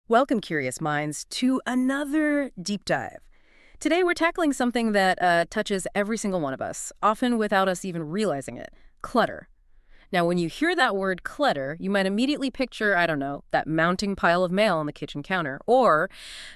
Welcome, curious minds, to another deep dive. Today, we're tackling something that touches every single one of us, often without us even realizing it: clutter. Now, when you hear that word clutter, you might immediately picture, I don't know, that mounting pile of mail on the kitchen counter, or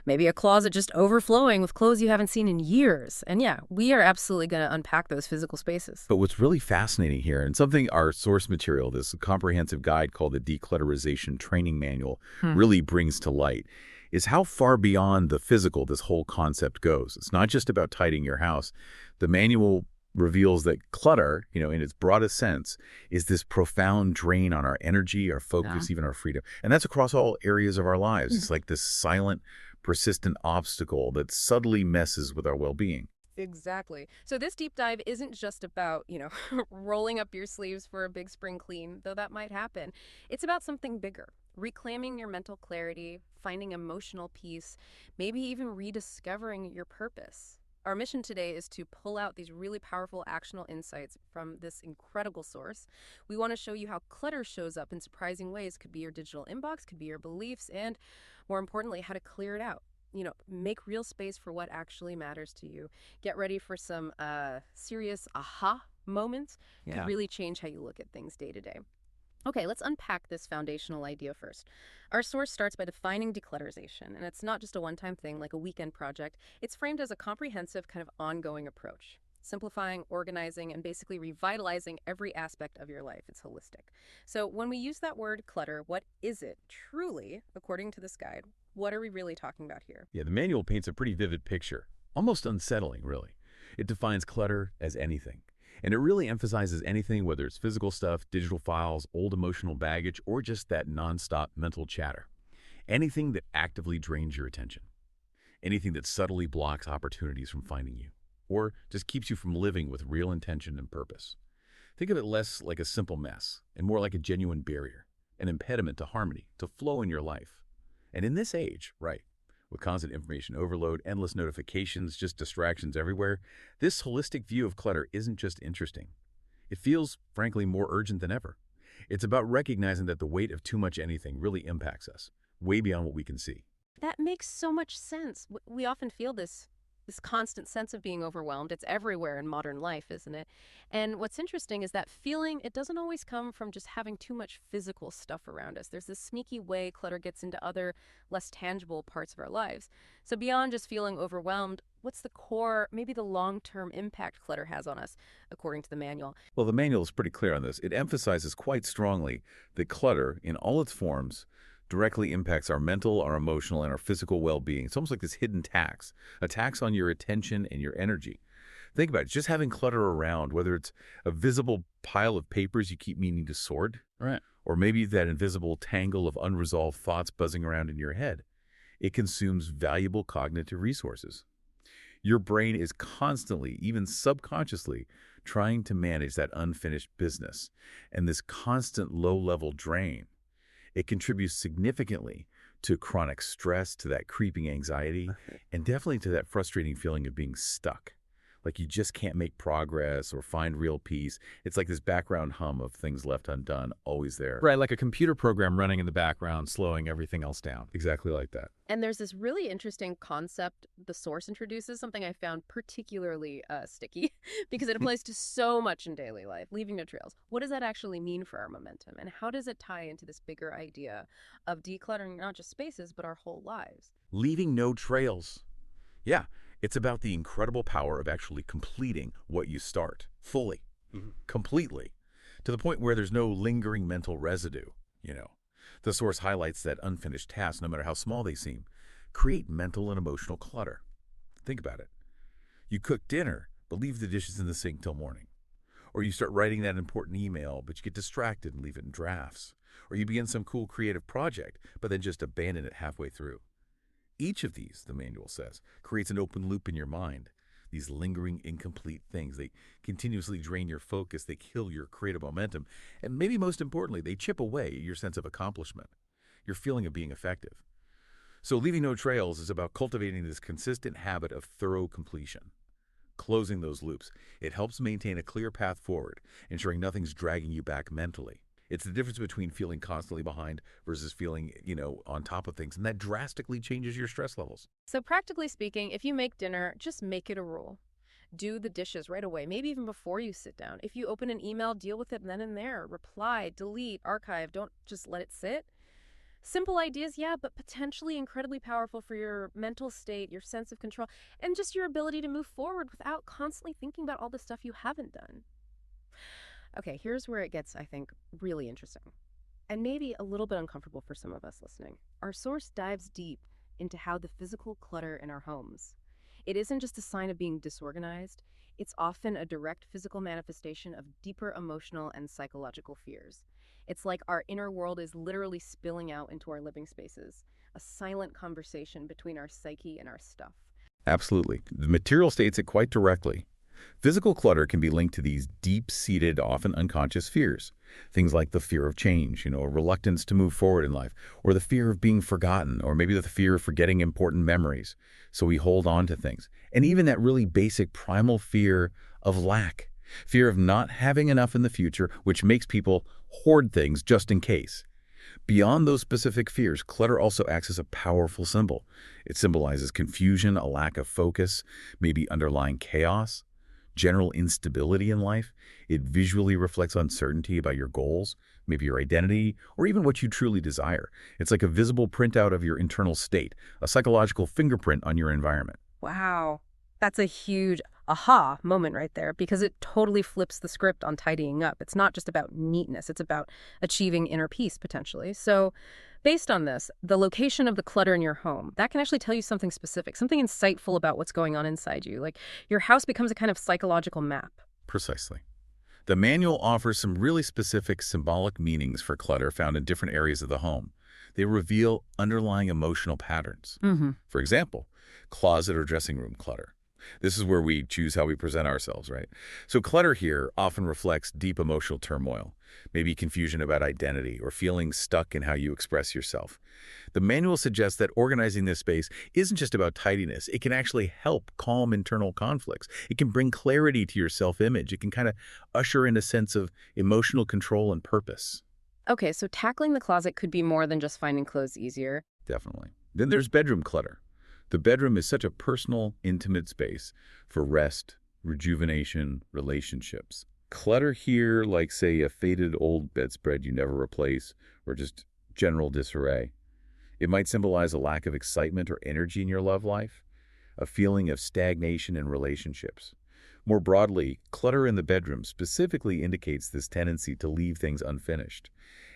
maybe a closet just overflowing with clothes you haven't seen in years. And yeah, we are absolutely going to unpack those physical spaces. But what's really fascinating here, and something our source material, this comprehensive guide called the Declutterization Training Manual, really brings to light, is how far beyond the physical this whole concept goes. It's not just about tidying your house. The manual reveals that clutter, in its broadest sense, is this profound drain on our energy, our focus, even our freedom. And that's across all areas of our lives. It's like this silent, persistent obstacle that subtly messes with our well-being. Exactly. So this deep dive isn't just about, rolling up your sleeves for a big spring clean, though that might happen. It's about something bigger: reclaiming your mental clarity, finding emotional peace, maybe even rediscovering your purpose. Our mission today is to pull out these really powerful actionable insights from this incredible source. We want to show you how clutter shows up in surprising ways. Could be your digital inbox, could be your beliefs, and more importantly, how to clear it out. Make real space for what actually matters to you. Get ready for some serious aha moments. Could really change how you look at things day to day. Okay, let's unpack this foundational idea first. Our source starts by defining declutterization, and it's not just a one-time thing like a weekend project. It's framed as a comprehensive kind of ongoing approach, simplifying, organizing, and basically revitalizing every aspect of your life. It's holistic. So when we use that word clutter, what is it truly, according to this guide? What are we really talking about here? Yeah, the manual paints a pretty vivid picture, almost unsettling, really. It defines clutter as anything. And it really emphasizes anything, whether it's physical stuff, digital files, old emotional baggage, or just that nonstop mental chatter. Anything that actively drains your attention. Anything that subtly blocks opportunities from finding you. Or just keeps you from living with real intention and purpose. Think of it less like a simple mess and more like a genuine barrier, an impediment to harmony, to flow in your life. And in this age, right, with constant information overload, endless notifications, just distractions everywhere, this holistic view of clutter isn't just interesting. It feels, frankly, more urgent than ever. It's about recognizing that the weight of too much anything really impacts us, way beyond what we can see. That makes so much sense. We often feel this constant sense of being overwhelmed. It's everywhere in modern life, isn't it? And what's interesting is that feeling, it doesn't always come from just having too much physical stuff around us. There's this sneaky way clutter gets into other, less tangible parts of our lives. So beyond just feeling overwhelmed, what's the core, maybe the long-term impact clutter has on us, according to the manual? Well, the manual is pretty clear on this. It emphasizes quite strongly that clutter, in all its forms, directly impacts our mental, our emotional, and our physical well-being. It's almost like this hidden tax, a tax on your attention and your energy. Think about it, just having clutter around, whether it's a visible pile of papers you keep meaning to sort, Right. or maybe that invisible tangle of unresolved thoughts buzzing around in your head. It consumes valuable cognitive resources. Your brain is constantly, even subconsciously, trying to manage that unfinished business. And this constant low-level drain, it contributes significantly to chronic stress, to that creeping anxiety, and definitely to that frustrating feeling of being stuck. Like you just can't make progress or find real peace. It's like this background hum of things left undone, always there. Right, like a computer program running in the background, slowing everything else down. Exactly like that. And there's this really interesting concept the source introduces, something I found particularly sticky because it applies to so much in daily life: leaving no trails. What does that actually mean for our momentum? And how does it tie into this bigger idea of decluttering not just spaces, but our whole lives? Leaving no trails. Yeah, it's about the incredible power of actually completing what you start, fully, completely, to the point where there's no lingering mental residue. The source highlights that unfinished tasks, no matter how small they seem, create mental and emotional clutter. Think about it. You cook dinner, but leave the dishes in the sink till morning. Or you start writing that important email, but you get distracted and leave it in drafts. Or you begin some cool creative project, but then just abandon it halfway through. Each of these, the manual says, creates an open loop in your mind. These lingering, incomplete things, they continuously drain your focus, they kill your creative momentum, and maybe most importantly, they chip away at your sense of accomplishment, your feeling of being effective. So leaving no trails is about cultivating this consistent habit of thorough completion, closing those loops. It helps maintain a clear path forward, ensuring nothing's dragging you back mentally. It's the difference between feeling constantly behind versus feeling, on top of things. And that drastically changes your stress levels. So practically speaking, if you make dinner, just make it a rule. Do the dishes right away, maybe even before you sit down. If you open an email, deal with it then and there. Reply, delete, archive. Don't just let it sit. Simple ideas, yeah, but potentially incredibly powerful for your mental state, your sense of control, and just your ability to move forward without constantly thinking about all the stuff you haven't done. Okay, here's where it gets, I think, really interesting, and maybe a little bit uncomfortable for some of us listening. Our source dives deep into how the physical clutter in our homes. It isn't just a sign of being disorganized, it's often a direct physical manifestation of deeper emotional and psychological fears. It's like our inner world is literally spilling out into our living spaces, a silent conversation between our psyche and our stuff. Absolutely. The material states it quite directly. Physical clutter can be linked to these deep-seated, often unconscious fears. Things like the fear of change, a reluctance to move forward in life, or the fear of being forgotten, or maybe the fear of forgetting important memories. So we hold on to things. And even that really basic primal fear of lack, fear of not having enough in the future, which makes people hoard things just in case. Beyond those specific fears, clutter also acts as a powerful symbol. It symbolizes confusion, a lack of focus, maybe underlying chaos, general instability in life. It visually reflects uncertainty about your goals, maybe your identity, or even what you truly desire. It's like a visible printout of your internal state, a psychological fingerprint on your environment. Wow. That's a huge aha moment right there because it totally flips the script on tidying up. It's not just about neatness, it's about achieving inner peace potentially. So, based on this, the location of the clutter in your home, that can actually tell you something specific, something insightful about what's going on inside you. Like your house becomes a kind of psychological map. Precisely. The manual offers some really specific symbolic meanings for clutter found in different areas of the home. They reveal underlying emotional patterns. Mm-hmm. For example, closet or dressing room clutter. This is where we choose how we present ourselves, right? So clutter here often reflects deep emotional turmoil, maybe confusion about identity or feeling stuck in how you express yourself. The manual suggests that organizing this space isn't just about tidiness. It can actually help calm internal conflicts. It can bring clarity to your self-image. It can kind of usher in a sense of emotional control and purpose. Okay, so tackling the closet could be more than just finding clothes easier. Definitely. Then there's bedroom clutter. The bedroom is such a personal, intimate space for rest, rejuvenation, relationships. Clutter here, like, say, a faded old bedspread you never replace, or just general disarray. It might symbolize a lack of excitement or energy in your love life, a feeling of stagnation in relationships. More broadly, clutter in the bedroom specifically indicates this tendency to leave things unfinished,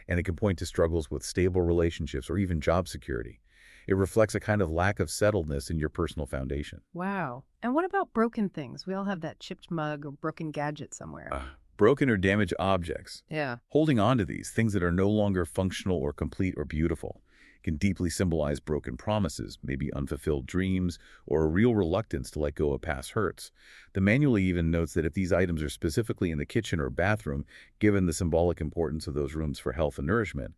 and it can point to struggles with stable relationships or even job security. It reflects a kind of lack of settledness in your personal foundation. Wow. And what about broken things? We all have that chipped mug or broken gadget somewhere. Broken or damaged objects. Yeah. Holding on to these, things that are no longer functional or complete or beautiful, can deeply symbolize broken promises, maybe unfulfilled dreams, or a real reluctance to let go of past hurts. The manual even notes that if these items are specifically in the kitchen or bathroom, given the symbolic importance of those rooms for health and nourishment,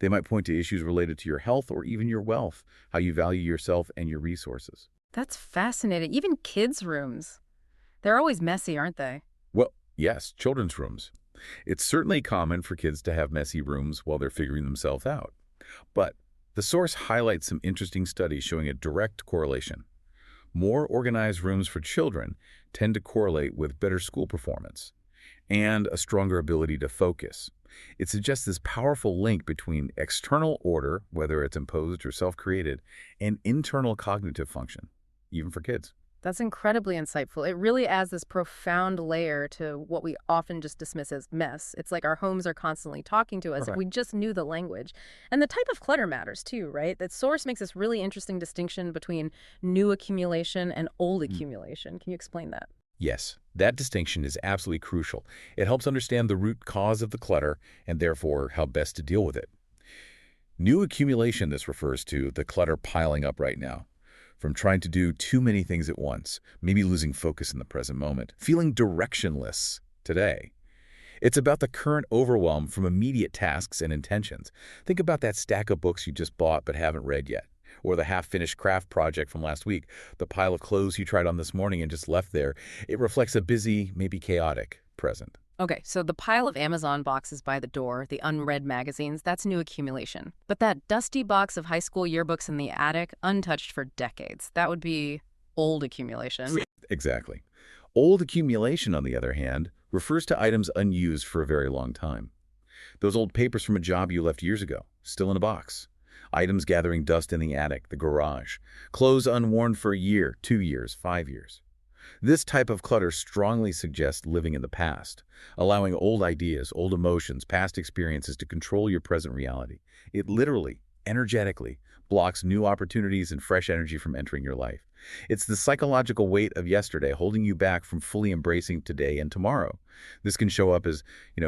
they might point to issues related to your health or even your wealth, how you value yourself and your resources. That's fascinating. Even kids' rooms. They're always messy, aren't they? Well, yes, children's rooms. It's certainly common for kids to have messy rooms while they're figuring themselves out. But the source highlights some interesting studies showing a direct correlation. More organized rooms for children tend to correlate with better school performance and a stronger ability to focus. It suggests this powerful link between external order, whether it's imposed or self-created, and internal cognitive function, even for kids. That's incredibly insightful. It really adds this profound layer to what we often just dismiss as mess. It's like our homes are constantly talking to us if we just knew the language. And the type of clutter matters too, right? That source makes this really interesting distinction between new accumulation and old accumulation. Can you explain that? Yes, that distinction is absolutely crucial. It helps understand the root cause of the clutter and therefore how best to deal with it. New accumulation, this refers to the clutter piling up right now. From trying to do too many things at once, maybe losing focus in the present moment, feeling directionless today. It's about the current overwhelm from immediate tasks and intentions. Think about that stack of books you just bought but haven't read yet, or the half-finished craft project from last week, the pile of clothes you tried on this morning and just left there. It reflects a busy, maybe chaotic present. Okay, so the pile of Amazon boxes by the door, the unread magazines, that's new accumulation. But that dusty box of high school yearbooks in the attic, untouched for decades, that would be old accumulation. Exactly. Old accumulation, on the other hand, refers to items unused for a very long time. Those old papers from a job you left years ago, still in a box. Items gathering dust in the attic, the garage. Clothes unworn for a year, 2 years, 5 years. This type of clutter strongly suggests living in the past, allowing old ideas, old emotions, past experiences to control your present reality. It literally, energetically, blocks new opportunities and fresh energy from entering your life. It's the psychological weight of yesterday holding you back from fully embracing today and tomorrow. This can show up as,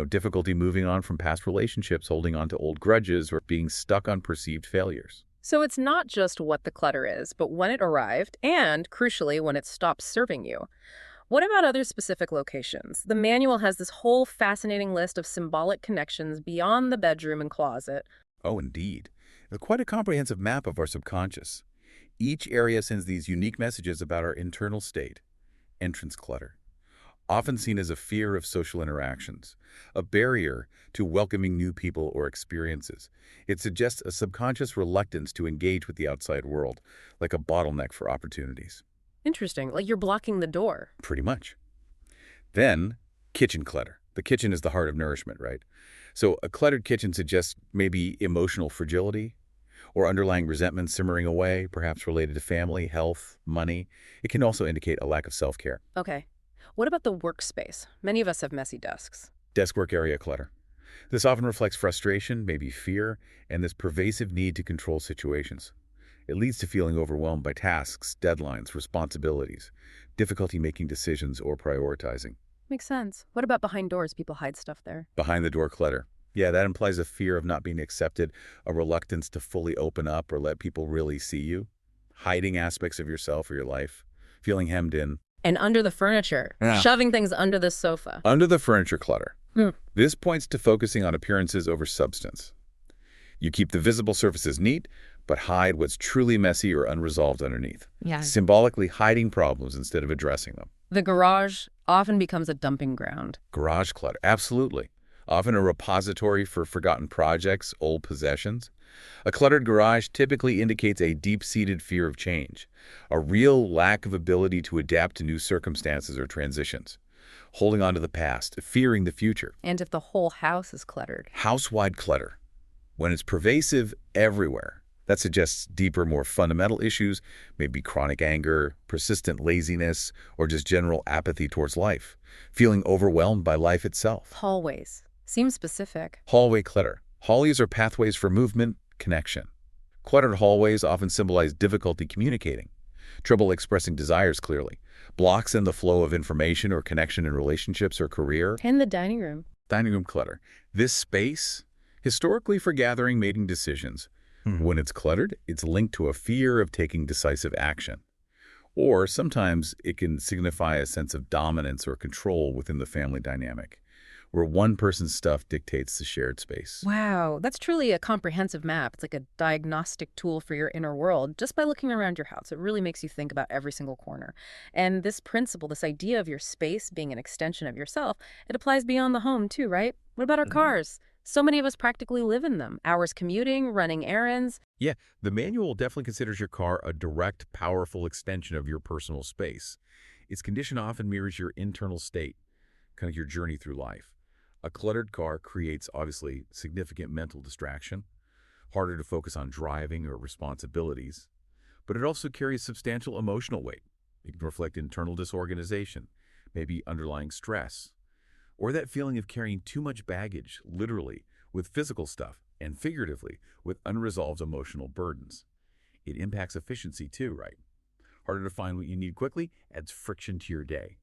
difficulty moving on from past relationships, holding on to old grudges, or being stuck on perceived failures. So it's not just what the clutter is, but when it arrived and, crucially, when it stopped serving you. What about other specific locations? The manual has this whole fascinating list of symbolic connections beyond the bedroom and closet. Oh, indeed. Quite a comprehensive map of our subconscious. Each area sends these unique messages about our internal state. Entrance clutter, often seen as a fear of social interactions, a barrier to welcoming new people or experiences. It suggests a subconscious reluctance to engage with the outside world, like a bottleneck for opportunities. Interesting, like you're blocking the door. Pretty much. Then, kitchen clutter. The kitchen is the heart of nourishment, right? So a cluttered kitchen suggests maybe emotional fragility or underlying resentment simmering away, perhaps related to family, health, money. It can also indicate a lack of self-care. Okay. What about the workspace? Many of us have messy desks. Desk work area clutter. This often reflects frustration, maybe fear, and this pervasive need to control situations. It leads to feeling overwhelmed by tasks, deadlines, responsibilities, difficulty making decisions or prioritizing. Makes sense. What about behind doors? People hide stuff there. Behind the door clutter. Yeah, that implies a fear of not being accepted, a reluctance to fully open up or let people really see you, hiding aspects of yourself or your life, feeling hemmed in. And under the furniture, Yeah. shoving things under the sofa. Under the furniture clutter. Hmm. This points to focusing on appearances over substance. You keep the visible surfaces neat, but hide what's truly messy or unresolved underneath. Yeah. Symbolically hiding problems instead of addressing them. The garage often becomes a dumping ground. Garage clutter, absolutely. Often a repository for forgotten projects, old possessions. A cluttered garage typically indicates a deep-seated fear of change, a real lack of ability to adapt to new circumstances or transitions, holding on to the past, fearing the future. And if the whole house is cluttered. House-wide clutter. When it's pervasive everywhere, that suggests deeper, more fundamental issues, maybe chronic anger, persistent laziness, or just general apathy towards life, feeling overwhelmed by life itself. Hallways. Seems specific. Hallway clutter. Hallways are pathways for movement, connection. Cluttered hallways often symbolize difficulty communicating, trouble expressing desires clearly, blocks in the flow of information or connection in relationships or career. And the dining room. Dining room clutter. This space, historically for gathering, making decisions. When it's cluttered, it's linked to a fear of taking decisive action. Or sometimes it can signify a sense of dominance or control within the family dynamic, where one person's stuff dictates the shared space. Wow, that's truly a comprehensive map. It's like a diagnostic tool for your inner world. Just by looking around your house, it really makes you think about every single corner. And this principle, this idea of your space being an extension of yourself, it applies beyond the home too, right? What about our cars? So many of us practically live in them. Hours commuting, running errands. Yeah, the manual definitely considers your car a direct, powerful extension of your personal space. Its condition often mirrors your internal state, kind of your journey through life. A cluttered car creates, obviously, significant mental distraction, harder to focus on driving or responsibilities, but it also carries substantial emotional weight. It can reflect internal disorganization, maybe underlying stress, or that feeling of carrying too much baggage, literally, with physical stuff, and figuratively, with unresolved emotional burdens. It impacts efficiency too, right? Harder to find what you need quickly adds friction to your day.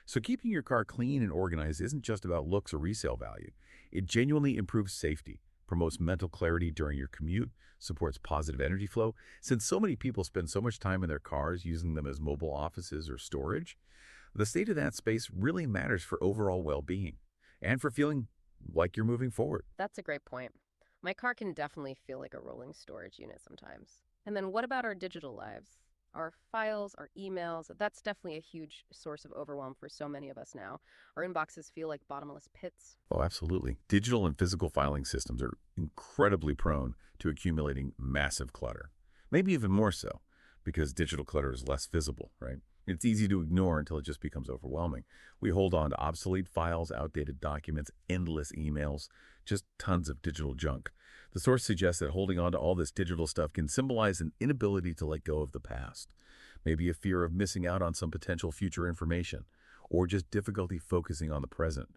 So keeping your car clean and organized isn't just about looks or resale value. It genuinely improves safety, promotes mental clarity during your commute, supports positive energy flow. Since so many people spend so much time in their cars using them as mobile offices or storage, the state of that space really matters for overall well-being and for feeling like you're moving forward. That's a great point. My car can definitely feel like a rolling storage unit sometimes. And then what about our digital lives? Our files, our emails, that's definitely a huge source of overwhelm for so many of us now. Our inboxes feel like bottomless pits. Oh, absolutely. Digital and physical filing systems are incredibly prone to accumulating massive clutter. Maybe even more so, because digital clutter is less visible, right? It's easy to ignore until it just becomes overwhelming. We hold on to obsolete files, outdated documents, endless emails, just tons of digital junk. The source suggests that holding on to all this digital stuff can symbolize an inability to let go of the past, maybe a fear of missing out on some potential future information, or just difficulty focusing on the present.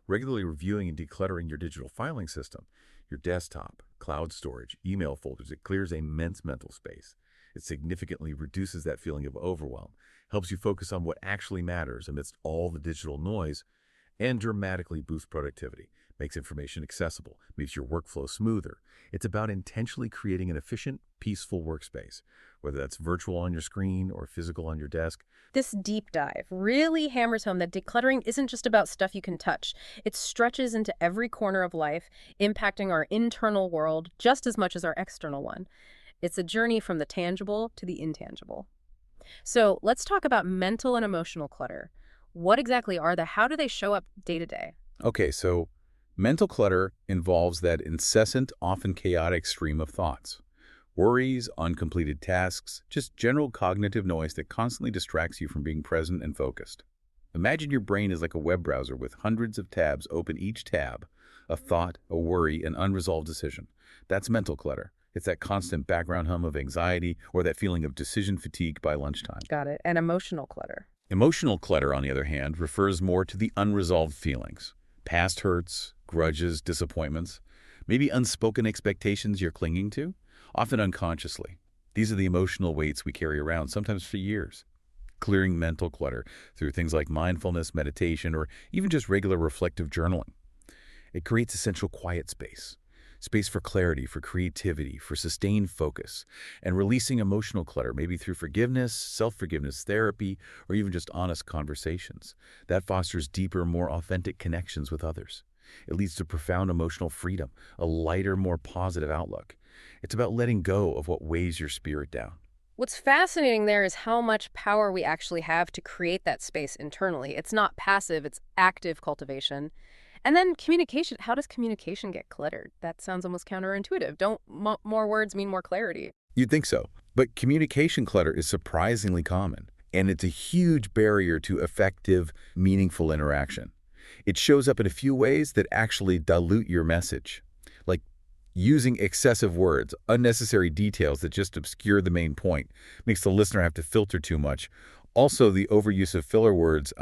Regularly reviewing and decluttering your digital filing system, your desktop, cloud storage, email folders, it clears immense mental space. It significantly reduces that feeling of overwhelm, helps you focus on what actually matters amidst all the digital noise, and dramatically boosts productivity, makes information accessible, makes your workflow smoother. It's about intentionally creating an efficient, peaceful workspace, whether that's virtual on your screen or physical on your desk. This deep dive really hammers home that decluttering isn't just about stuff you can touch. It stretches into every corner of life, impacting our internal world just as much as our external one. It's a journey from the tangible to the intangible. So let's talk about mental and emotional clutter. What exactly are they? How do they show up day to day? Okay, so mental clutter involves that incessant, often chaotic stream of thoughts. Worries, uncompleted tasks, just general cognitive noise that constantly distracts you from being present and focused. Imagine your brain is like a web browser with hundreds of tabs open each tab, a thought, a worry, an unresolved decision. That's mental clutter. It's that constant background hum of anxiety or that feeling of decision fatigue by lunchtime. Got it. And emotional clutter. Emotional clutter, on the other hand, refers more to the unresolved feelings. Past hurts, grudges, disappointments, maybe unspoken expectations you're clinging to, often unconsciously. These are the emotional weights we carry around, sometimes for years. Clearing mental clutter through things like mindfulness, meditation, or even just regular reflective journaling. It creates essential quiet space. Space for clarity, for creativity, for sustained focus, and releasing emotional clutter, maybe through forgiveness, self-forgiveness therapy, or even just honest conversations. That fosters deeper, more authentic connections with others. It leads to profound emotional freedom, a lighter, more positive outlook. It's about letting go of what weighs your spirit down. What's fascinating there is how much power we actually have to create that space internally. It's not passive, it's active cultivation. And then communication. How does communication get cluttered? That sounds almost counterintuitive. Don't more words mean more clarity? You'd think so, but communication clutter is surprisingly common, and it's a huge barrier to effective, meaningful interaction. It shows up in a few ways that actually dilute your message, like using excessive words, unnecessary details that just obscure the main point, makes the listener have to filter too much. Also, the overuse of filler words,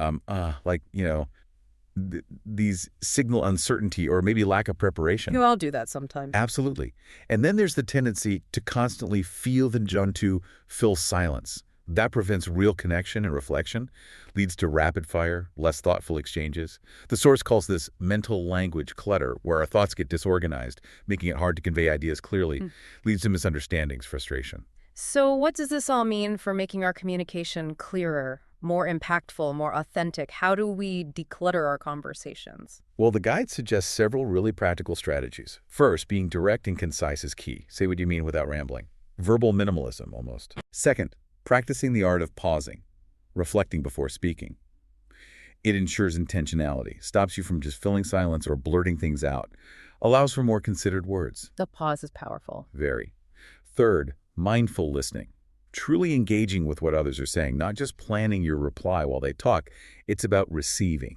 these signal uncertainty or maybe lack of preparation. You all do that sometimes. Absolutely. And then there's the tendency to constantly feel the nudge to fill silence. That prevents real connection and reflection, leads to rapid fire, less thoughtful exchanges. The source calls this mental language clutter, where our thoughts get disorganized, making it hard to convey ideas clearly, leads to misunderstandings, frustration. So what does this all mean for making our communication clearer, more impactful, more authentic? How do we declutter our conversations? Well, the guide suggests several really practical strategies. First, being direct and concise is key. Say what you mean without rambling. Verbal minimalism, almost. Second, practicing the art of pausing, reflecting before speaking. It ensures intentionality, stops you from just filling silence or blurting things out, allows for more considered words. The pause is powerful. Very. Third, mindful listening. Truly engaging with what others are saying, not just planning your reply while they talk. It's about receiving.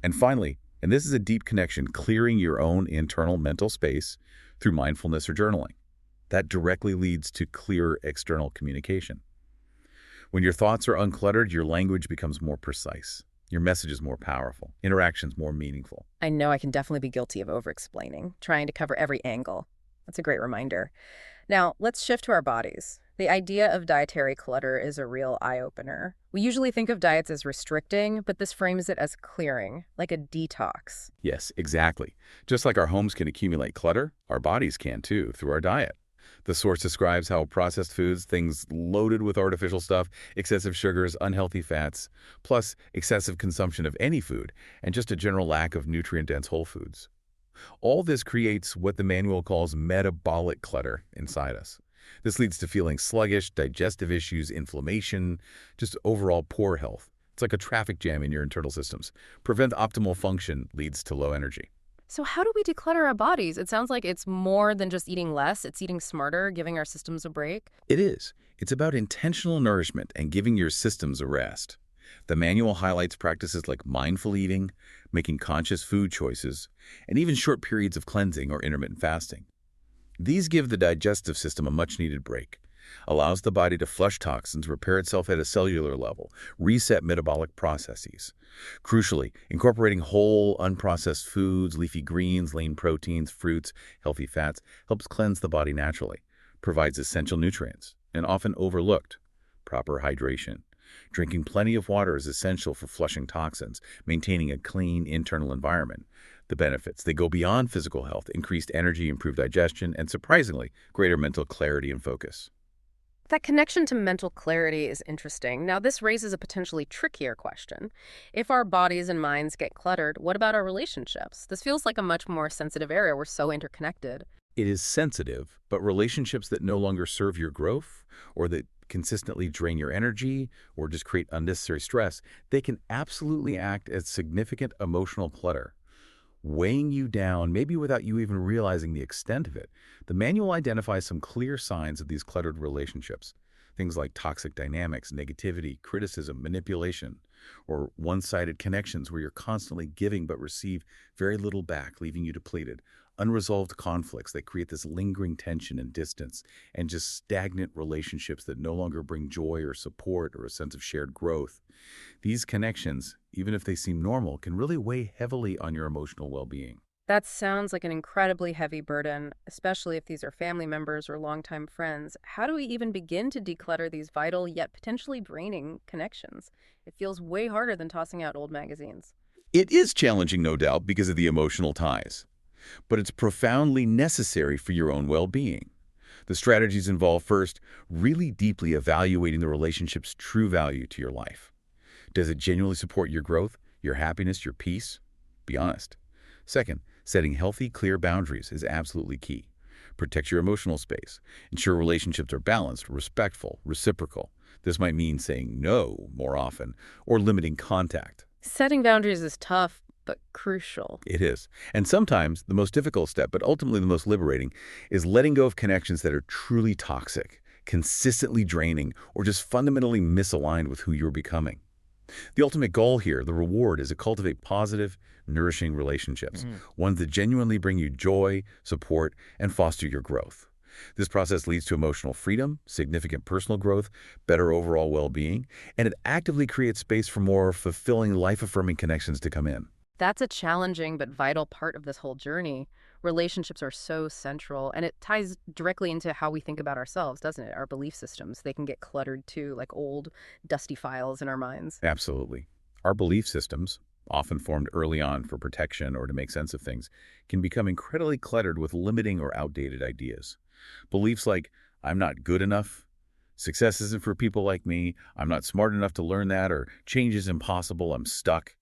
And finally, and this is a deep connection, clearing your own internal mental space through mindfulness or journaling. That directly leads to clearer external communication. When your thoughts are uncluttered, your language becomes more precise. Your message is more powerful. Interactions more meaningful. I know I can definitely be guilty of over-explaining, trying to cover every angle. That's a great reminder. Now, let's shift to our bodies. The idea of dietary clutter is a real eye-opener. We usually think of diets as restricting, but this frames it as clearing, like a detox. Yes, exactly. Just like our homes can accumulate clutter, our bodies can too, through our diet. The source describes how processed foods, things loaded with artificial stuff, excessive sugars, unhealthy fats, plus excessive consumption of any food, and just a general lack of nutrient-dense whole foods. All this creates what the manual calls metabolic clutter inside us. This leads to feeling sluggish, digestive issues, inflammation, just overall poor health. It's like a traffic jam in your internal systems. Prevent optimal function leads to low energy. So how do we declutter our bodies? It sounds like it's more than just eating less. It's eating smarter, giving our systems a break. It is. It's about intentional nourishment and giving your systems a rest. The manual highlights practices like mindful eating, making conscious food choices, and even short periods of cleansing or intermittent fasting. These give the digestive system a much-needed break, allows the body to flush toxins, repair itself at a cellular level, reset metabolic processes. Crucially, incorporating whole, unprocessed foods, leafy greens, lean proteins, fruits, healthy fats helps cleanse the body naturally, provides essential nutrients, and often overlooked, proper hydration. Drinking plenty of water is essential for flushing toxins, maintaining a clean internal environment. The benefits, they go beyond physical health, increased energy, improved digestion, and surprisingly, greater mental clarity and focus. That connection to mental clarity is interesting. Now, this raises a potentially trickier question. If our bodies and minds get cluttered, what about our relationships? This feels like a much more sensitive area. We're so interconnected. It is sensitive, but relationships that no longer serve your growth or that consistently drain your energy or just create unnecessary stress, they can absolutely act as significant emotional clutter, weighing you down, maybe without you even realizing the extent of it. The manual identifies some clear signs of these cluttered relationships. Things like toxic dynamics, negativity, criticism, manipulation, or one-sided connections where you're constantly giving but receive very little back, leaving you depleted. Unresolved conflicts that create this lingering tension and distance, and just stagnant relationships that no longer bring joy or support or a sense of shared growth. These connections, even if they seem normal, can really weigh heavily on your emotional well-being. That sounds like an incredibly heavy burden, especially if these are family members or longtime friends. How do we even begin to declutter these vital yet potentially draining connections? It feels way harder than tossing out old magazines. It is challenging, no doubt, because of the emotional ties, but it's profoundly necessary for your own well-being. The strategies involve first, really deeply evaluating the relationship's true value to your life. Does it genuinely support your growth, your happiness, your peace? Be honest. Second, setting healthy, clear boundaries is absolutely key. Protect your emotional space. Ensure relationships are balanced, respectful, reciprocal. This might mean saying no more often or limiting contact. Setting boundaries is tough, but crucial. It is. And sometimes the most difficult step, but ultimately the most liberating, is letting go of connections that are truly toxic, consistently draining, or just fundamentally misaligned with who you're becoming. The ultimate goal here, the reward, is to cultivate positive, nourishing relationships, ones that genuinely bring you joy, support, and foster your growth. This process leads to emotional freedom, significant personal growth, better overall well-being, and it actively creates space for more fulfilling, life-affirming connections to come in. That's a challenging but vital part of this whole journey. Relationships are so central, and it ties directly into how we think about ourselves, doesn't it? Our belief systems, they can get cluttered too, like old, dusty files in our minds. Absolutely. Our belief systems, often formed early on for protection or to make sense of things, can become incredibly cluttered with limiting or outdated ideas. Beliefs like, I'm not good enough, success isn't for people like me, I'm not smart enough to learn that, or change is impossible, I'm stuck.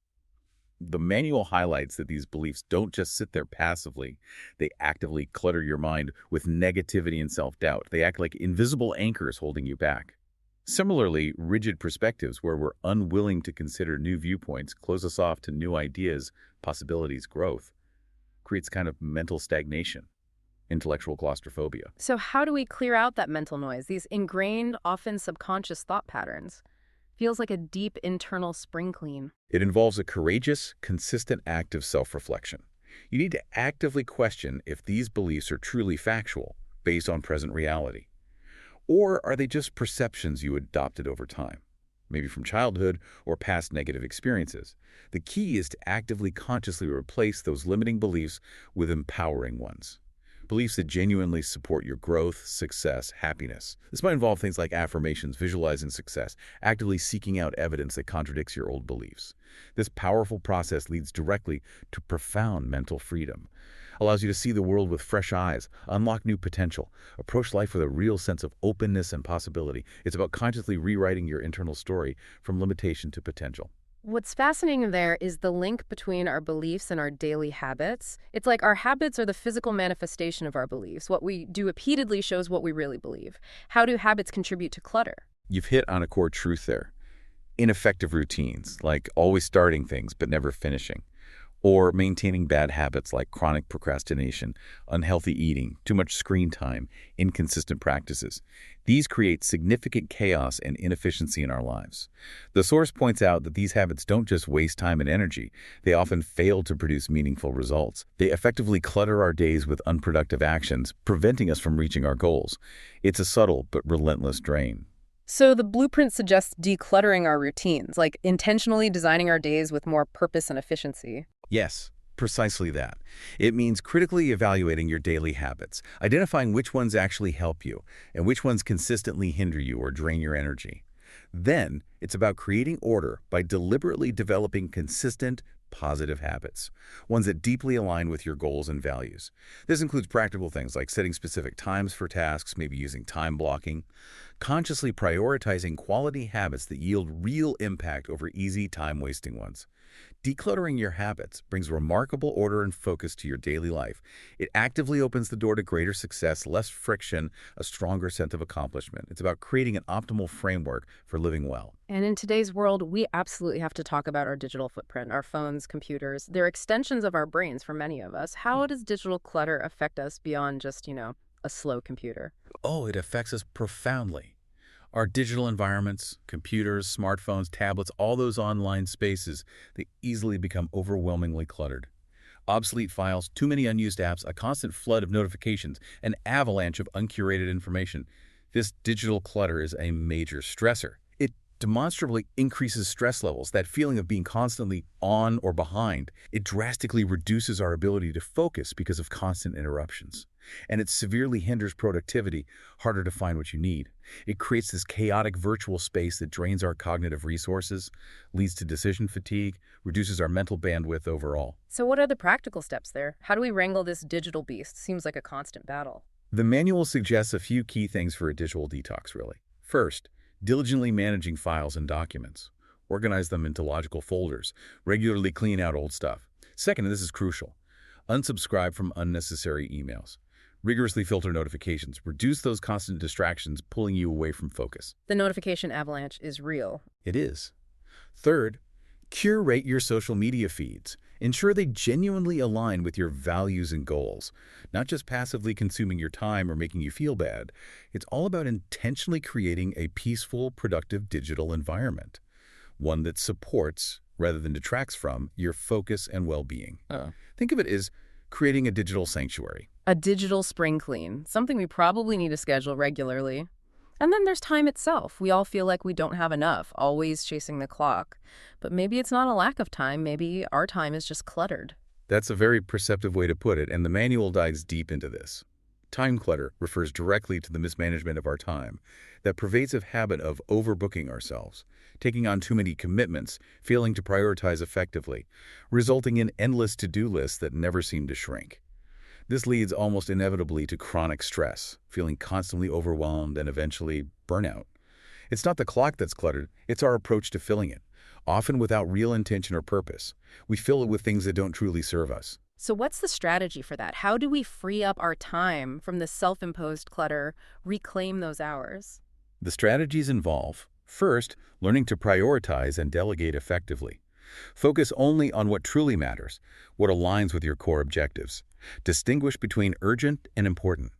The manual highlights that these beliefs don't just sit there passively. They actively clutter your mind with negativity and self-doubt. They act like invisible anchors holding you back. Similarly, rigid perspectives where we're unwilling to consider new viewpoints close us off to new ideas, possibilities, growth, creates kind of mental stagnation, intellectual claustrophobia. So how do we clear out that mental noise, these ingrained, often subconscious thought patterns? Feels like a deep internal spring clean. It involves a courageous, consistent act of self-reflection. You need to actively question if these beliefs are truly factual, based on present reality. Or are they just perceptions you adopted over time, maybe from childhood or past negative experiences? The key is to actively, consciously replace those limiting beliefs with empowering ones. Beliefs that genuinely support your growth, success, happiness. This might involve things like affirmations, visualizing success, actively seeking out evidence that contradicts your old beliefs. This powerful process leads directly to profound mental freedom, allows you to see the world with fresh eyes, unlock new potential, approach life with a real sense of openness and possibility. It's about consciously rewriting your internal story from limitation to potential. What's fascinating there is the link between our beliefs and our daily habits. It's like our habits are the physical manifestation of our beliefs. What we do repeatedly shows what we really believe. How do habits contribute to clutter? You've hit on a core truth there. Ineffective routines, like always starting things but never finishing, or maintaining bad habits like chronic procrastination, unhealthy eating, too much screen time, inconsistent practices. These create significant chaos and inefficiency in our lives. The source points out that these habits don't just waste time and energy, they often fail to produce meaningful results. They effectively clutter our days with unproductive actions, preventing us from reaching our goals. It's a subtle but relentless drain. So the blueprint suggests decluttering our routines, like intentionally designing our days with more purpose and efficiency. Yes, precisely that. It means critically evaluating your daily habits, identifying which ones actually help you and which ones consistently hinder you or drain your energy. Then, it's about creating order by deliberately developing consistent, positive habits, ones that deeply align with your goals and values. This includes practical things like setting specific times for tasks, maybe using time blocking, consciously prioritizing quality habits that yield real impact over easy, time-wasting ones. Decluttering your habits brings remarkable order and focus to your daily life. It actively opens the door to greater success, less friction, a stronger sense of accomplishment. It's about creating an optimal framework for living well. And in today's world, we absolutely have to talk about our digital footprint, our phones, computers. They're extensions of our brains for many of us. How does digital clutter affect us beyond just, a slow computer? Oh, it affects us profoundly. Our digital environments, computers, smartphones, tablets, all those online spaces, they easily become overwhelmingly cluttered. Obsolete files, too many unused apps, a constant flood of notifications, an avalanche of uncurated information. This digital clutter is a major stressor. It demonstrably increases stress levels, that feeling of being constantly on or behind. It drastically reduces our ability to focus because of constant interruptions. And it severely hinders productivity, harder to find what you need. It creates this chaotic virtual space that drains our cognitive resources, leads to decision fatigue, reduces our mental bandwidth overall. So what are the practical steps there? How do we wrangle this digital beast? Seems like a constant battle. The manual suggests a few key things for a digital detox, really. First, diligently managing files and documents. Organize them into logical folders. Regularly clean out old stuff. Second, and this is crucial, unsubscribe from unnecessary emails. Rigorously filter notifications. Reduce those constant distractions pulling you away from focus. The notification avalanche is real. It is. Third, curate your social media feeds. Ensure they genuinely align with your values and goals, not just passively consuming your time or making you feel bad. It's all about intentionally creating a peaceful, productive digital environment, one that supports, rather than detracts from, your focus and well-being. Think of it as creating a digital sanctuary. A digital spring clean, something we probably need to schedule regularly. And then there's time itself. We all feel like we don't have enough, always chasing the clock. But maybe it's not a lack of time. Maybe our time is just cluttered. That's a very perceptive way to put it, and the manual dives deep into this. Time clutter refers directly to the mismanagement of our time, that pervasive habit of overbooking ourselves, taking on too many commitments, failing to prioritize effectively, resulting in endless to-do lists that never seem to shrink. This leads almost inevitably to chronic stress, feeling constantly overwhelmed and eventually burnout. It's not the clock that's cluttered, it's our approach to filling it, often without real intention or purpose. We fill it with things that don't truly serve us. So what's the strategy for that? How do we free up our time from the self-imposed clutter, reclaim those hours? The strategies involve, first, learning to prioritize and delegate effectively. Focus only on what truly matters, what aligns with your core objectives. Distinguish between urgent and important.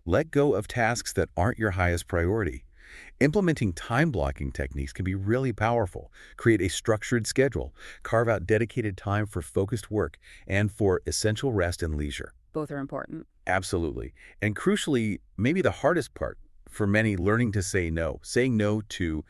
Let go of tasks that aren't your highest priority. Implementing time blocking techniques can be really powerful. Create a structured schedule. Carve out dedicated time for focused work and for essential rest and leisure. Both are important. Absolutely. And crucially, maybe the hardest part for many, learning to say no. Saying no to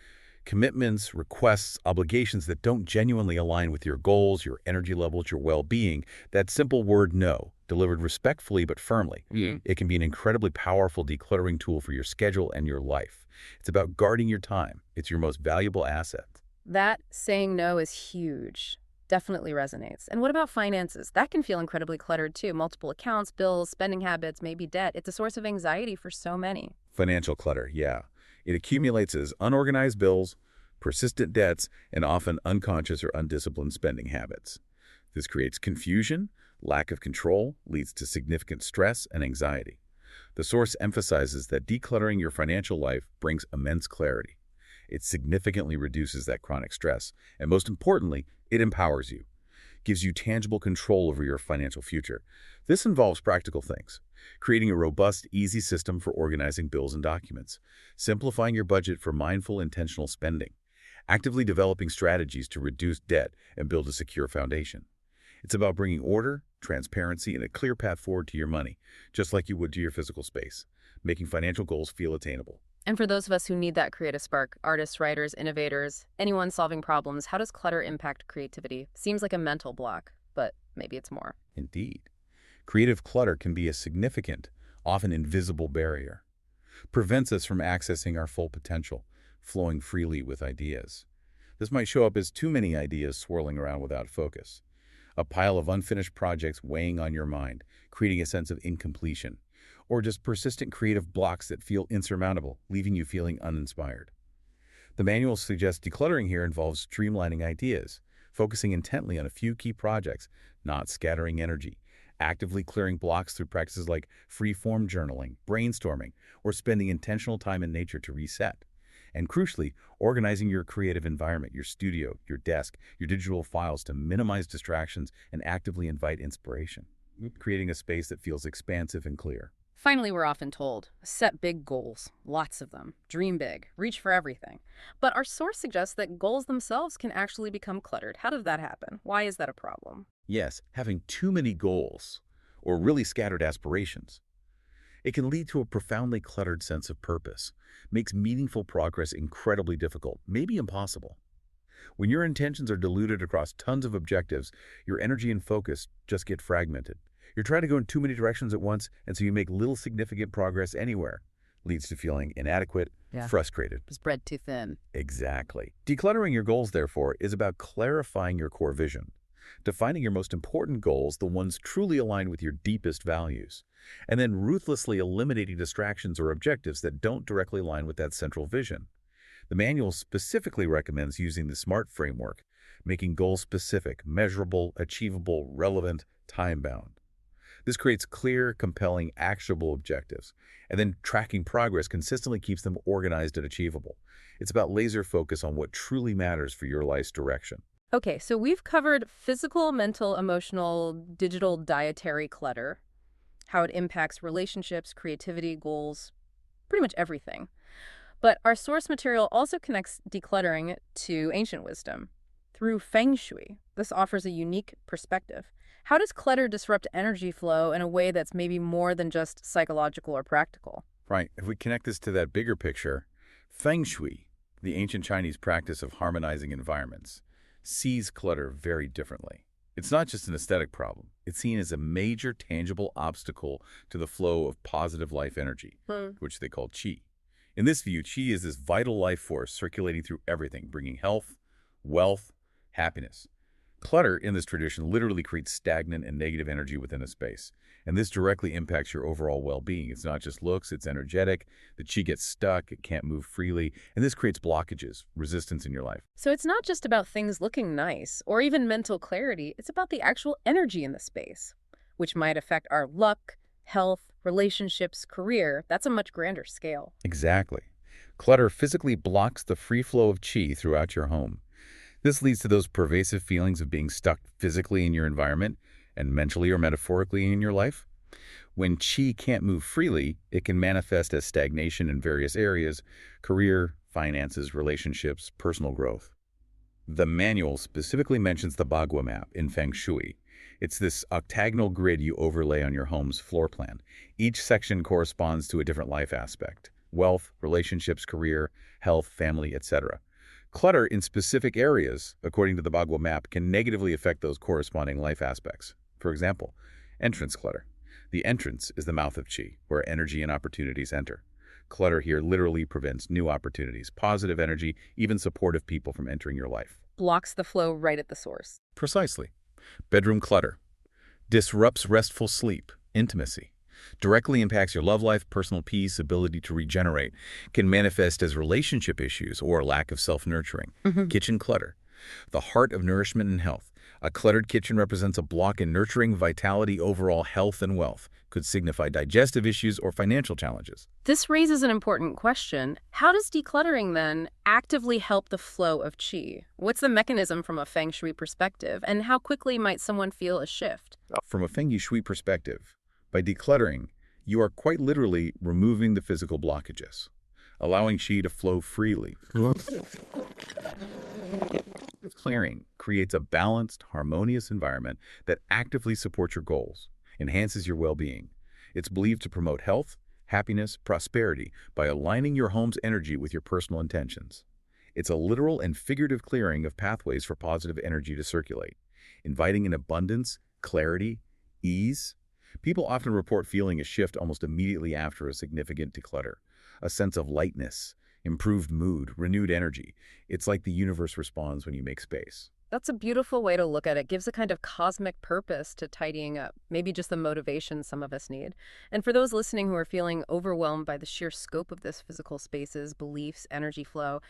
commitments, requests, obligations that don't genuinely align with your goals, your energy levels, your well-being. That simple word no, delivered respectfully but firmly. It can be an incredibly powerful decluttering tool for your schedule and your life. It's about guarding your time. It's your most valuable asset. That saying no is huge. Definitely resonates. And what about finances? That can feel incredibly cluttered too. Multiple accounts, bills, spending habits, maybe debt. It's a source of anxiety for so many. Financial clutter, yeah. It accumulates as unorganized bills, persistent debts, and often unconscious or undisciplined spending habits. This creates confusion, lack of control, leads to significant stress and anxiety. The source emphasizes that decluttering your financial life brings immense clarity. It significantly reduces that chronic stress, and most importantly, it empowers you, gives you tangible control over your financial future. This involves practical things: creating a robust, easy system for organizing bills and documents, simplifying your budget for mindful, intentional spending, actively developing strategies to reduce debt and build a secure foundation. It's about bringing order, transparency, and a clear path forward to your money, just like you would to your physical space, making financial goals feel attainable. And for those of us who need that creative spark, artists, writers, innovators, anyone solving problems, how does clutter impact creativity? Seems like a mental block, but maybe it's more. Indeed. Creative clutter can be a significant, often invisible barrier. Prevents us from accessing our full potential, flowing freely with ideas. This might show up as too many ideas swirling around without focus. A pile of unfinished projects weighing on your mind, creating a sense of incompletion, or just persistent creative blocks that feel insurmountable, leaving you feeling uninspired. The manual suggests decluttering here involves streamlining ideas, focusing intently on a few key projects, not scattering energy, actively clearing blocks through practices like free-form journaling, brainstorming, or spending intentional time in nature to reset. And crucially, organizing your creative environment, your studio, your desk, your digital files to minimize distractions and actively invite inspiration, creating a space that feels expansive and clear. Finally, we're often told, set big goals, lots of them, dream big, reach for everything. But our source suggests that goals themselves can actually become cluttered. How does that happen? Why is that a problem? Yes, having too many goals, or really scattered aspirations, it can lead to a profoundly cluttered sense of purpose, makes meaningful progress incredibly difficult, maybe impossible. When your intentions are diluted across tons of objectives, your energy and focus just get fragmented. You're trying to go in too many directions at once, and so you make little significant progress anywhere. Leads to feeling inadequate, frustrated. Spread too thin. Exactly. Decluttering your goals, therefore, is about clarifying your core vision, defining your most important goals, the ones truly aligned with your deepest values, and then ruthlessly eliminating distractions or objectives that don't directly align with that central vision. The manual specifically recommends using the SMART framework, making goals specific, measurable, achievable, relevant, time-bound. This creates clear, compelling, actionable objectives, and then tracking progress consistently keeps them organized and achievable. It's about laser focus on what truly matters for your life's direction. Okay, so we've covered physical, mental, emotional, digital, dietary clutter, how it impacts relationships, creativity, goals, pretty much everything. But our source material also connects decluttering to ancient wisdom through Feng Shui. This offers a unique perspective. How does clutter disrupt energy flow in a way that's maybe more than just psychological or practical? Right. If we connect this to that bigger picture, Feng Shui, the ancient Chinese practice of harmonizing environments, sees clutter very differently. It's not just an aesthetic problem. It's seen as a major, tangible obstacle to the flow of positive life energy, which they call qi. In this view, qi is this vital life force circulating through everything, bringing health, wealth, happiness. Clutter in this tradition literally creates stagnant and negative energy within a space, and this directly impacts your overall well-being. It's not just looks, it's energetic. The qi gets stuck, it can't move freely, and this creates blockages, resistance in your life. So it's not just about things looking nice or even mental clarity. It's about the actual energy in the space, which might affect our luck, health, relationships, career. That's a much grander scale. Exactly. Clutter physically blocks the free flow of qi throughout your home. This leads to those pervasive feelings of being stuck physically in your environment and mentally or metaphorically in your life. When qi can't move freely, it can manifest as stagnation in various areas: career, finances, relationships, personal growth. The manual specifically mentions the Bagua map in Feng Shui. It's this octagonal grid you overlay on your home's floor plan. Each section corresponds to a different life aspect: wealth, relationships, career, health, family, etc. Clutter in specific areas, according to the Bagua map, can negatively affect those corresponding life aspects. For example, entrance clutter. The entrance is the mouth of qi, where energy and opportunities enter. Clutter here literally prevents new opportunities, positive energy, even supportive people from entering your life. Blocks the flow right at the source. Precisely. Bedroom clutter disrupts restful sleep, intimacy. Directly impacts your love life, personal peace, ability to regenerate. Can manifest as relationship issues or lack of self-nurturing. Kitchen clutter, the heart of nourishment and health. A cluttered kitchen represents a block in nurturing vitality, overall health and wealth. Could signify digestive issues or financial challenges. This raises an important question. How does decluttering, then, actively help the flow of qi? What's the mechanism from a Feng Shui perspective, and how quickly might someone feel a shift? From a Feng Shui perspective, by decluttering, you are quite literally removing the physical blockages, allowing qi to flow freely. Clearing creates a balanced, harmonious environment that actively supports your goals, enhances your well-being. It's believed to promote health, happiness, prosperity by aligning your home's energy with your personal intentions. It's a literal and figurative clearing of pathways for positive energy to circulate, inviting in abundance, clarity, ease. People often report feeling a shift almost immediately after a significant declutter, a sense of lightness, improved mood, renewed energy. It's like the universe responds when you make space. That's a beautiful way to look at it. Gives a kind of cosmic purpose to tidying up, maybe just the motivation some of us need. And for those listening who are feeling overwhelmed by the sheer scope of this physical spaces, beliefs, energy flow,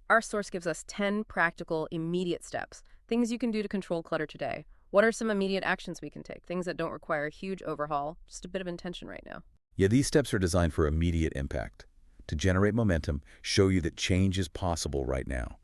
our source gives us 10 practical, immediate steps, things you can do to control clutter today. What are some immediate actions we can take? Things that don't require a huge overhaul, just a bit of intention right now. Yeah, these steps are designed for immediate impact, to generate momentum, show you that change is possible right now.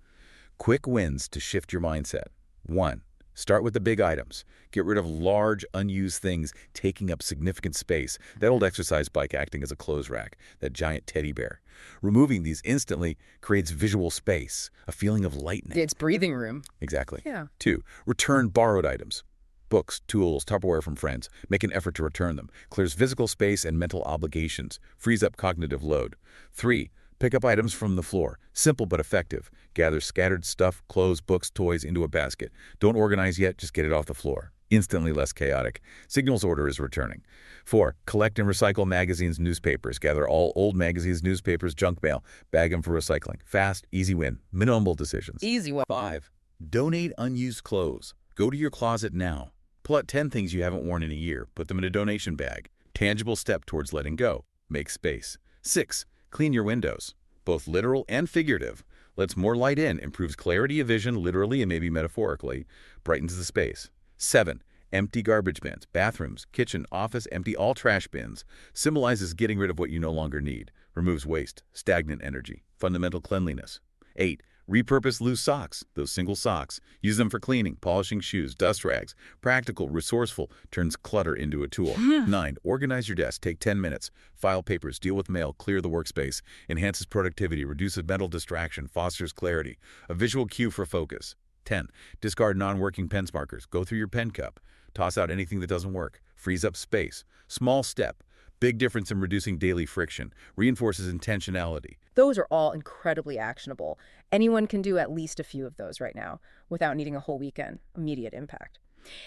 Quick wins to shift your mindset. 1. Start with the big items. Get rid of large, unused things taking up significant space. That old exercise bike acting as a clothes rack, that giant teddy bear. Removing these instantly creates visual space, a feeling of lightning. It's breathing room. Exactly. Yeah. 2. Return borrowed items. Books, tools, Tupperware from friends. Make an effort to return them. Clears physical space and mental obligations. Frees up cognitive load. 3. Pick up items from the floor. Simple but effective. Gather scattered stuff, clothes, books, toys into a basket. Don't organize yet, just get it off the floor. Instantly less chaotic. Signals order is returning. 4. Collect and recycle magazines, newspapers. Gather all old magazines, newspapers, junk mail. Bag them for recycling. Fast, easy win. Minimal decisions. Easy one. 5. Donate unused clothes. Go to your closet now. Pull out 10 things you haven't worn in a year. Put them in a donation bag. Tangible step towards letting go. Make space. 6. Clean your windows, both literal and figurative. Lets more light in, improves clarity of vision, literally and maybe metaphorically, brightens the space. 7. Empty garbage bins, bathrooms, kitchen, office, empty all trash bins. Symbolizes getting rid of what you no longer need. Removes waste, stagnant energy, fundamental cleanliness. 8. Repurpose loose socks, those single socks. Use them for cleaning, polishing shoes, dust rags. Practical, resourceful, turns clutter into a tool. 9. Organize your desk. Take 10 minutes. File papers, deal with mail, clear the workspace. Enhances productivity, reduces mental distraction, fosters clarity. A visual cue for focus. 10. Discard non-working pen markers. Go through your pen cup. Toss out anything that doesn't work. Frees up space. Small step. Big difference in reducing daily friction. Reinforces intentionality. Those are all incredibly actionable. Anyone can do at least a few of those right now without needing a whole weekend. Immediate impact.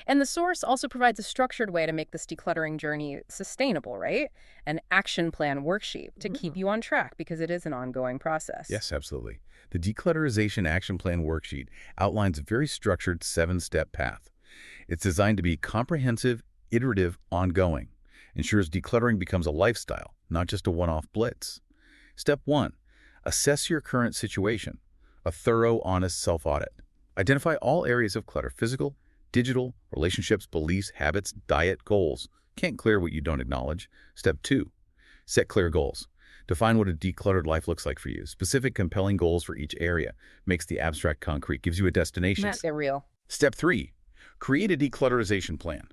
And the source also provides a structured way to make this decluttering journey sustainable, right? An action plan worksheet to keep you on track because it is an ongoing process. Yes, absolutely. The Declutterization Action Plan worksheet outlines a very structured 7-step path. It's designed to be comprehensive, iterative, ongoing. Ensures decluttering becomes a lifestyle, not just a one-off blitz. Step 1. Assess your current situation. A thorough, honest self-audit. Identify all areas of clutter: physical, digital, relationships, beliefs, habits, diet, goals. Can't clear what you don't acknowledge. Step 2. Set clear goals. Define what a decluttered life looks like for you. Specific, compelling goals for each area. Makes the abstract concrete. Gives you a destination. That's real. Step 3. Create a declutterization plan.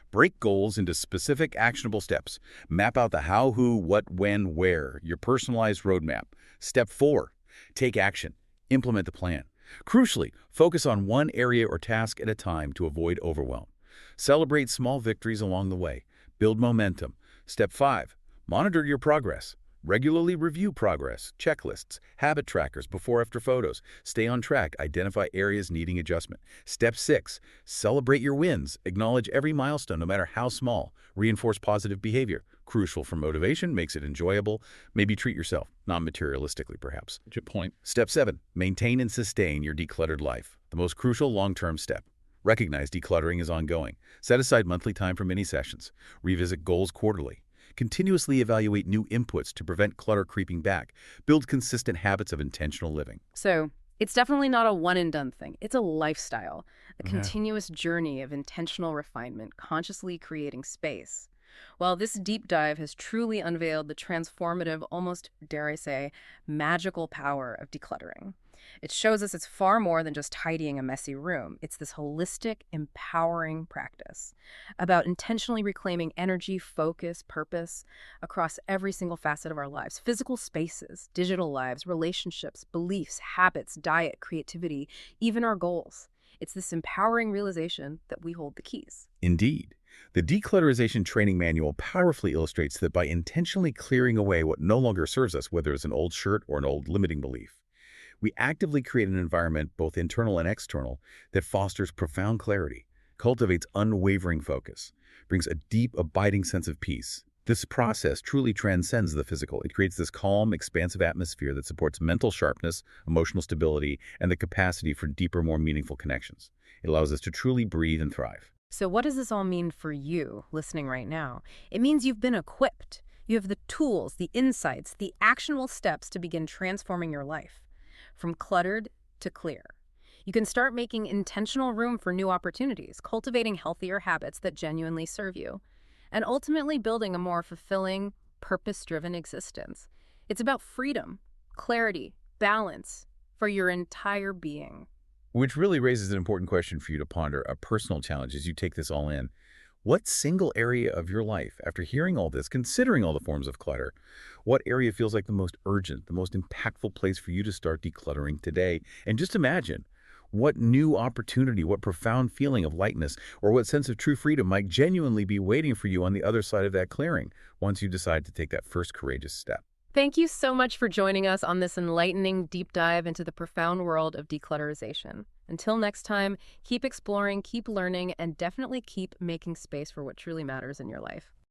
Break goals into specific, actionable steps. Map out the how, who, what, when, where. Your personalized roadmap. Step 4. Take action. Implement the plan. Crucially, focus on one area or task at a time to avoid overwhelm. Celebrate small victories along the way. Build momentum. Step 5. Monitor your progress. Regularly review progress, checklists, habit trackers, before-after photos. Stay on track. Identify areas needing adjustment. Step 6. Celebrate your wins. Acknowledge every milestone, no matter how small. Reinforce positive behavior. Crucial for motivation, makes it enjoyable. Maybe treat yourself, not materialistically perhaps. Good point. Step 7. Maintain and sustain your decluttered life. The most crucial long-term step. Recognize decluttering is ongoing. Set aside monthly time for mini sessions. Revisit goals quarterly. Continuously evaluate new inputs to prevent clutter creeping back. Build consistent habits of intentional living. So it's definitely not a one-and-done thing. It's a lifestyle, a Yeah. continuous journey of intentional refinement, consciously creating space. While this deep dive has truly unveiled the transformative, almost, dare I say, magical power of decluttering. It shows us it's far more than just tidying a messy room. It's this holistic, empowering practice about intentionally reclaiming energy, focus, purpose across every single facet of our lives: physical spaces, digital lives, relationships, beliefs, habits, diet, creativity, even our goals. It's this empowering realization that we hold the keys. Indeed. The Declutterization Training Manual powerfully illustrates that by intentionally clearing away what no longer serves us, whether it's an old shirt or an old limiting belief, we actively create an environment, both internal and external, that fosters profound clarity, cultivates unwavering focus, brings a deep, abiding sense of peace. This process truly transcends the physical. It creates this calm, expansive atmosphere that supports mental sharpness, emotional stability, and the capacity for deeper, more meaningful connections. It allows us to truly breathe and thrive. So what does this all mean for you listening right now? It means you've been equipped. You have the tools, the insights, the actionable steps to begin transforming your life from cluttered to clear. You can start making intentional room for new opportunities, cultivating healthier habits that genuinely serve you, and ultimately building a more fulfilling, purpose-driven existence. It's about freedom, clarity, balance for your entire being. Which really raises an important question for you to ponder, a personal challenge as you take this all in. What single area of your life, after hearing all this, considering all the forms of clutter, what area feels like the most urgent, the most impactful place for you to start decluttering today? And just imagine what new opportunity, what profound feeling of lightness, or what sense of true freedom might genuinely be waiting for you on the other side of that clearing once you decide to take that first courageous step. Thank you so much for joining us on this enlightening deep dive into the profound world of declutterization. Until next time, keep exploring, keep learning, and definitely keep making space for what truly matters in your life.